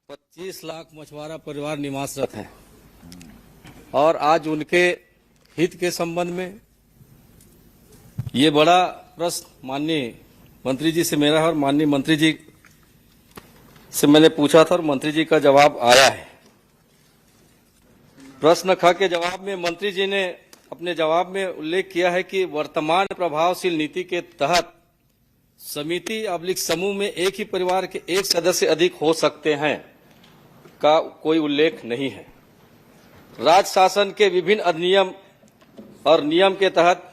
25 लाख मछुआरा परिवार निवासरत हैं और आज उनके हित के संबंध में ये बड़ा प्रश्न माननीय मंत्री जी से मेरा है और माननीय मंत्री जी से मैंने पूछा था और मंत्री जी का जवाब आया है। प्रश्न ख के जवाब में मंत्री जी ने अपने जवाब में उल्लेख किया है कि वर्तमान प्रभावशील नीति के तहत समिति अब्लिक समूह में एक ही परिवार के एक सदस्य अधिक हो सकते हैं का कोई उल्लेख नहीं है। राज्य शासन के विभिन्न अधिनियम और नियम के तहत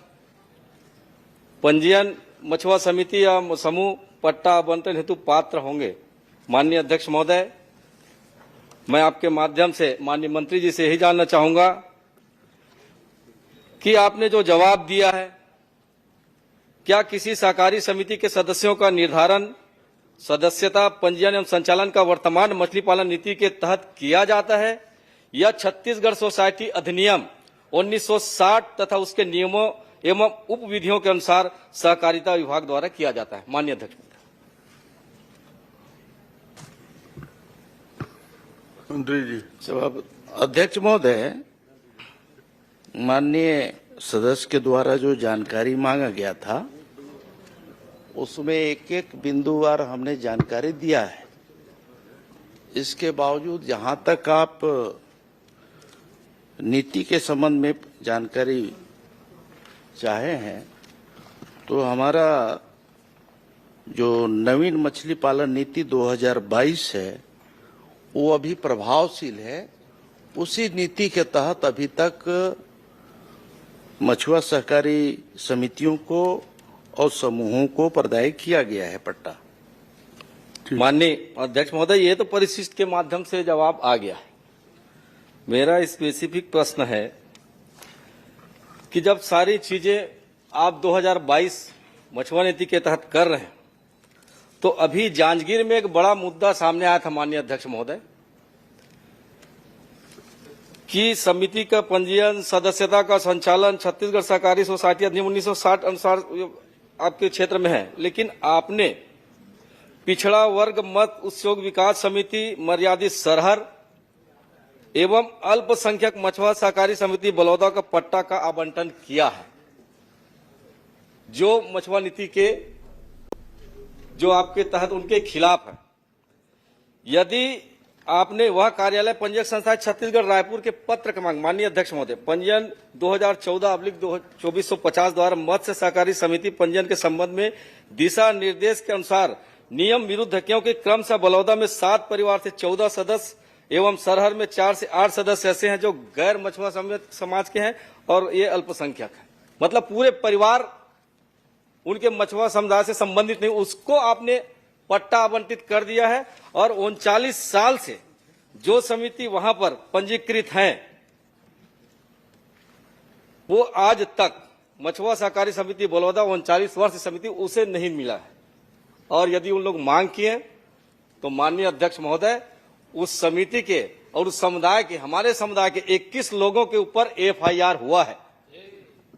पंजीयन मछुआ समिति या समूह पट्टा आवंटन हेतु पात्र होंगे। माननीय अध्यक्ष महोदय, मैं आपके माध्यम से माननीय मंत्री जी से यही जानना चाहूंगा कि आपने जो जवाब दिया है, क्या किसी सहकारी समिति के सदस्यों का निर्धारण सदस्यता पंजीयन एवं संचालन का वर्तमान मछली पालन नीति के तहत किया जाता है या छत्तीसगढ़ सोसाइटी अधिनियम 1960 तथा उसके नियमों एवं उप विधियों के अनुसार सहकारिता विभाग द्वारा किया जाता है? माननीय अध्यक्ष मंत्री जी। अध्यक्ष महोदय, माननीय सदस्य के द्वारा जो जानकारी मांगा गया था उसमें एक एक बिंदुवार हमने जानकारी दिया है। इसके बावजूद जहां तक आप नीति के संबंध में जानकारी चाहे हैं तो हमारा जो नवीन मछली पालन नीति 2022 है वो अभी प्रभावशील है। उसी नीति के तहत अभी तक मछुआ सहकारी समितियों को और समूहों को प्रदाय किया गया है पट्टा। माननीय अध्यक्ष महोदय, ये तो परिशिष्ट के माध्यम से जवाब आ गया है। मेरा स्पेसिफिक प्रश्न है कि जब सारी चीजें आप 2022 मछुआ नीति के तहत कर रहे हैं तो अभी जांजगीर में एक बड़ा मुद्दा सामने आया था माननीय अध्यक्ष महोदय कि समिति का पंजीयन सदस्यता का संचालन छत्तीसगढ़ सहकारी सोसाइटी अधिनियम 1960 अनुसार आपके क्षेत्र में है, लेकिन आपने पिछड़ा वर्ग मत उद्योग विकास समिति मर्यादित सरहर एवं अल्पसंख्यक मछुआ सहकारी समिति बलौदा का पट्टा का आवंटन किया है, जो मछुआ नीति के जो आपके तहत उनके खिलाफ है। यदि आपने वह कार्यालय पंजीयक संस्था छत्तीसगढ़ रायपुर के पत्र क्रमांक माननीय अध्यक्ष महोदय पंजीयन 2014/2450 द्वारा मत्स्य सहकारी समिति पंजीयन के संबंध में दिशा निर्देश के अनुसार नियम विरुद्ध है, क्योंकि क्रम से बलौदा में 7 परिवार से 14 सदस्य एवं सरहर में 4 से 8 सदस्य ऐसे हैं जो गैर मछुआ समाज के हैं और ये अल्पसंख्यक है। मतलब पूरे परिवार उनके मछुआ समुदाय से संबंधित नहीं, उसको आपने पट्टा आवंटित कर दिया है। और 39 साल से जो समिति वहां पर पंजीकृत हैं वो आज तक मछुआ सहकारी समिति बलौदा 39 वर्ष समिति उसे नहीं मिला है। और यदि उन लोग मांग किए तो माननीय अध्यक्ष महोदय उस समिति के और उस समुदाय के हमारे समुदाय के 21 लोगों के ऊपर FIR हुआ है।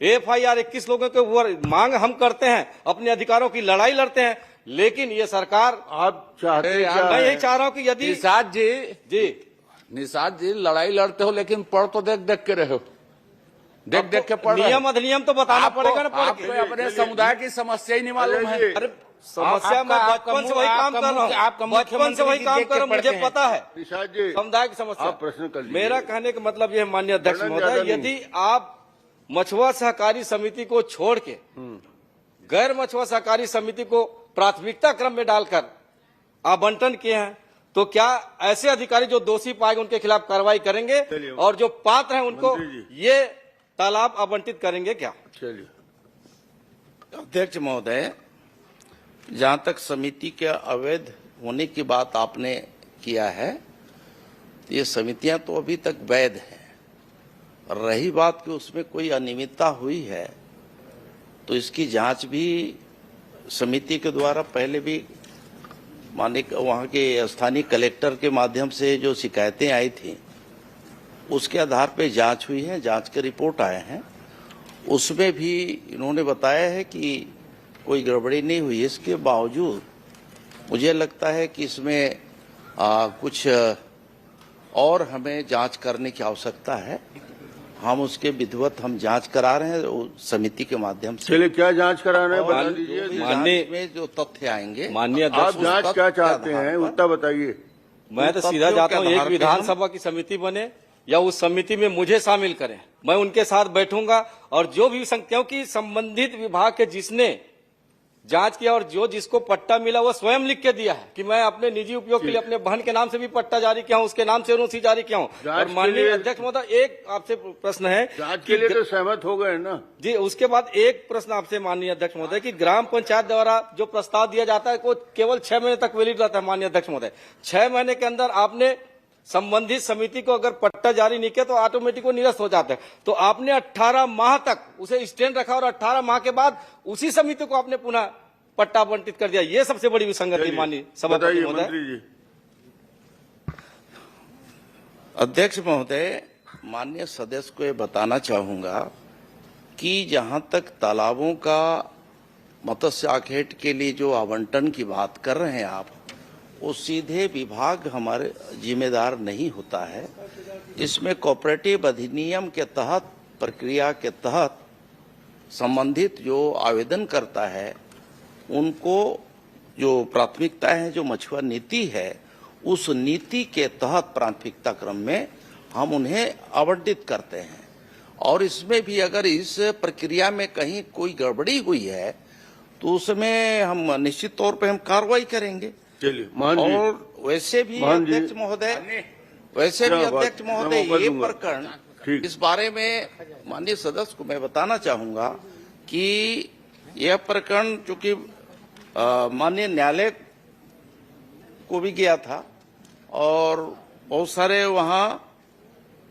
FIR 21 लोगों के ऊपर। मांग हम करते हैं, अपने अधिकारों की लड़ाई लड़ते हैं, लेकिन ये सरकार आप चाहते हैं? मैं यही चाह रहा हूं कि यदि निषाद जी लड़ाई लड़ते हो लेकिन पढ़ तो देख देख के रहे हो, देख देख के पढ़। नियम अधिनियम तो बताना पड़ेगा ना। आपको अपने समुदाय की समस्या ही नहीं मालूम है। अरे समस्या मैं बचपन से वही काम कर रहा हूँ, बचपन से वही काम कर रहा हूँ, मुझे पता है निषाद जी समुदाय की समस्या। आप प्रश्न कर लीजिए। मेरा कहने का मतलब यह माननीय अध्यक्ष महोदय, यदि आप मछुआ सहकारी समिति को छोड़ के गैर मछुआ सहकारी समिति को प्राथमिकता क्रम में डालकर आवंटन किए हैं तो क्या ऐसे अधिकारी जो दोषी पाएंगे उनके खिलाफ कार्रवाई करेंगे और जो पात्र हैं उनको ये तालाब आवंटित करेंगे क्या? चलिए अध्यक्ष महोदय, जहां तक समिति के अवैध होने की बात आपने किया है, ये समितियां तो अभी तक वैध हैं। रही बात कि उसमें कोई अनियमितता हुई है तो इसकी जांच भी समिति के द्वारा पहले भी माननीय वहां के स्थानीय कलेक्टर के माध्यम से जो शिकायतें आई थी उसके आधार पे जांच हुई है, जांच के रिपोर्ट आए हैं। उसमें भी इन्होंने बताया है कि कोई गड़बड़ी नहीं हुई। इसके बावजूद मुझे लगता है कि इसमें कुछ और हमें जांच करने की आवश्यकता है। हम उसके विधिवत हम जांच करा रहे हैं समिति के माध्यम से। चलिए, क्या जांच कराना है बता दीजिए। जांच में जो तथ्य आएंगे, माननीय आप अध्यक्ष, जांच क्या चाहते हैं उतना बताइए। मैं तो सीधा चाहता हूँ एक विधानसभा की समिति बने या उस समिति में मुझे शामिल करें, मैं उनके साथ बैठूंगा और जो भी क्योंकि संबंधित विभाग के जिसने जांच किया और जो जिसको पट्टा मिला वो स्वयं लिख के दिया है कि मैं अपने निजी उपयोग के लिए अपने बहन के नाम से भी पट्टा जारी किया हूं, उसके नाम से एनओसी जारी किया हूं। और माननीय अध्यक्ष महोदय, एक आपसे प्रश्न है। जांच के लिए तो सहमत हो गए ना जी, उसके बाद एक प्रश्न आपसे माननीय अध्यक्ष महोदय कि ग्राम पंचायत द्वारा जो प्रस्ताव दिया जाता है वो केवल 6 महीने तक वैलिड रहता है। माननीय अध्यक्ष महोदय, 6 महीने के अंदर आपने संबंधित समिति को अगर पट्टा जारी नहीं किया तो ऑटोमेटिक वो निरस्त हो जाता है। तो आपने 18 माह तक उसे स्टैंड रखा और 18 माह के बाद उसी समिति को आपने पुनः पट्टा आवंटित कर दिया। ये सबसे बड़ी विसंगति माननीय सभापति महोदय। मंत्री जी। अध्यक्ष महोदय, माननीय सदस्य को ये बताना चाहूंगा कि जहां तक तालाबों का मत्स्य आखेट के लिए जो आवंटन की बात कर रहे हैं आप, वो सीधे विभाग हमारे जिम्मेदार नहीं होता है। इसमें कोऑपरेटिव अधिनियम के तहत, प्रक्रिया के तहत संबंधित जो आवेदन करता है उनको जो प्राथमिकता है, जो मछुआ नीति है, उस नीति के तहत प्राथमिकता क्रम में हम उन्हें आवंटित करते हैं। और इसमें भी अगर इस प्रक्रिया में कहीं कोई गड़बड़ी हुई है तो उसमें हम निश्चित तौर पे हम कार्रवाई करेंगे। चलिए, और वैसे भी अध्यक्ष महोदय, ये प्रकरण, इस बारे में माननीय सदस्य को मैं बताना चाहूंगा कि यह प्रकरण चूंकि माननीय न्यायालय को भी गया था और बहुत सारे वहाँ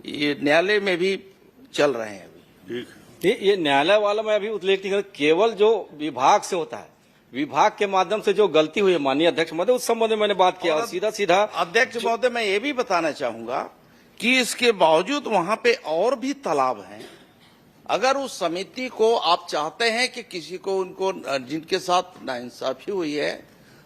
ये न्यायालय में भी चल रहे हैं अभी। ये न्यायालय वाला मैं अभी उल्लेख नहीं कर, केवल जो विभाग से होता है, विभाग के माध्यम से जो गलती हुई है माननीय अध्यक्ष महोदय, उस संबंध में मैंने बात किया। और सीधा अध्यक्ष महोदय, मैं ये भी बताना चाहूंगा कि इसके बावजूद वहाँ पे और भी तालाब हैं। अगर उस समिति को आप चाहते हैं कि किसी को, उनको जिनके साथ नाइंसाफी हुई है,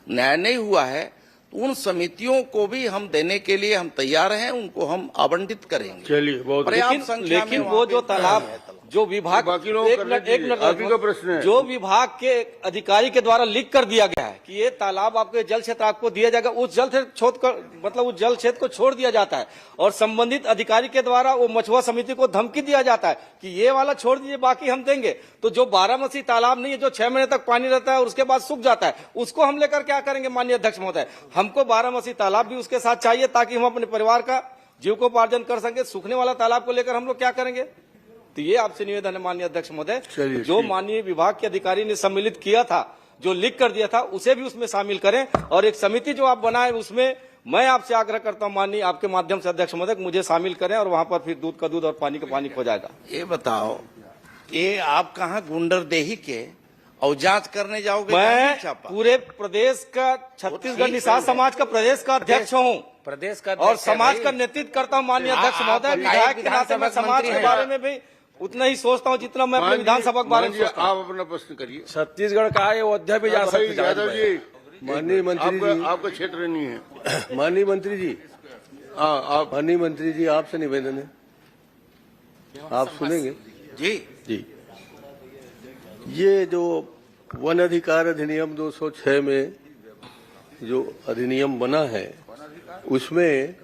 न्याय नहीं हुआ है, तो उन समितियों को भी हम देने के लिए हम तैयार हैं, उनको हम आवंटित करेंगे। चलिए, बहुत पर्याप्त संख्या में। लेकिन वो जो तालाब जो विभाग, बाकी लोग एक मिनट आगे का प्रश्न है। जो विभाग के अधिकारी के द्वारा लिख कर दिया गया है कि ये तालाब आपके जल क्षेत्र आपको दिया जाएगा, उस जल क्षेत्र उस जल क्षेत्र को छोड़ दिया जाता है और संबंधित अधिकारी के द्वारा वो मछुआ समिति को धमकी दिया जाता है कि ये वाला छोड़ दीजिए, बाकी हम देंगे। तो जो 12 तालाब नहीं है, जो 6 महीने तक पानी रहता है और उसके बाद सूख जाता है, उसको हम लेकर क्या करेंगे माननीय अध्यक्ष महोदय? हमको 12 तालाब भी उसके साथ चाहिए ताकि हम अपने परिवार का जीविकोपार्जन कर सके। सूखने वाला तालाब को लेकर हम लोग क्या करेंगे? तो ये आपसे निवेदन है माननीय अध्यक्ष महोदय, जो माननीय विभाग के अधिकारी ने सम्मिलित किया था, जो लिख कर दिया था, उसे भी उसमें शामिल करें। और एक समिति जो आप बनाए उसमें मैं आपसे आग्रह करता हूं माननीय आपके माध्यम से अध्यक्ष महोदय, मुझे शामिल करें और वहां पर फिर दूध का दूध और पानी का पानी हो जाएगा। ये बताओ, ये आप कहाँ गुंडरदेही के और जांच करने जाओगे? मैं पूरे प्रदेश का, छत्तीसगढ़ निषाद समाज का प्रदेश का अध्यक्ष हूँ, प्रदेश का और समाज का नेतृत्व करता हूँ माननीय अध्यक्ष महोदय। विधायक के नाते मैं समाज के बारे में भी उतना ही सोचता हूँ जितना मैं अपने विधानसभा के बारे में सोचता हूँ। आप अपना प्रश्न करिए। छत्तीसगढ़ का अयोध्या भी जा सकते हैं। यादव जी, माननीय मंत्री जी, आपका क्षेत्र नहीं है। माननीय मंत्री जी, आप माननीय मंत्री जी, आपसे निवेदन है, आप सुनेंगे जी। जी। ये जो वन अधिकार अधिनियम 206 में जो अधिनियम बना है, उसमें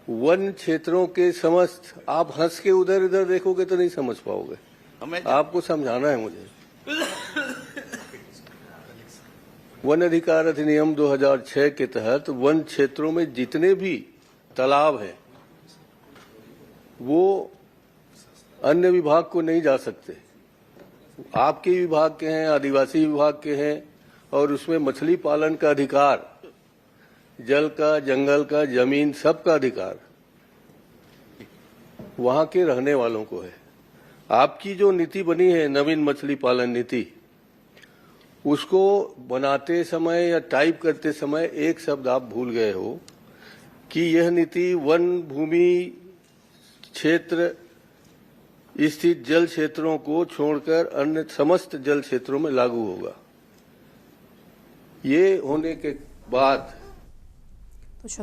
वन क्षेत्रों के समस्त, आप हंस के उधर इधर देखोगे तो नहीं समझ पाओगे, आपको समझाना है मुझे। वन अधिकार अधिनियम 2006 के तहत वन क्षेत्रों में जितने भी तालाब हैं वो अन्य विभाग को नहीं जा सकते। आपके विभाग के हैं, आदिवासी विभाग के हैं, और उसमें मछली पालन का अधिकार, जल का, जंगल का, जमीन, सबका अधिकार वहां के रहने वालों को है। आपकी जो नीति बनी है, नवीन मछली पालन नीति, उसको बनाते समय या टाइप करते समय एक शब्द आप भूल गए हो कि यह नीति वन भूमि क्षेत्र स्थित जल क्षेत्रों को छोड़कर अन्य समस्त जल क्षेत्रों में लागू होगा। ये होने के बाद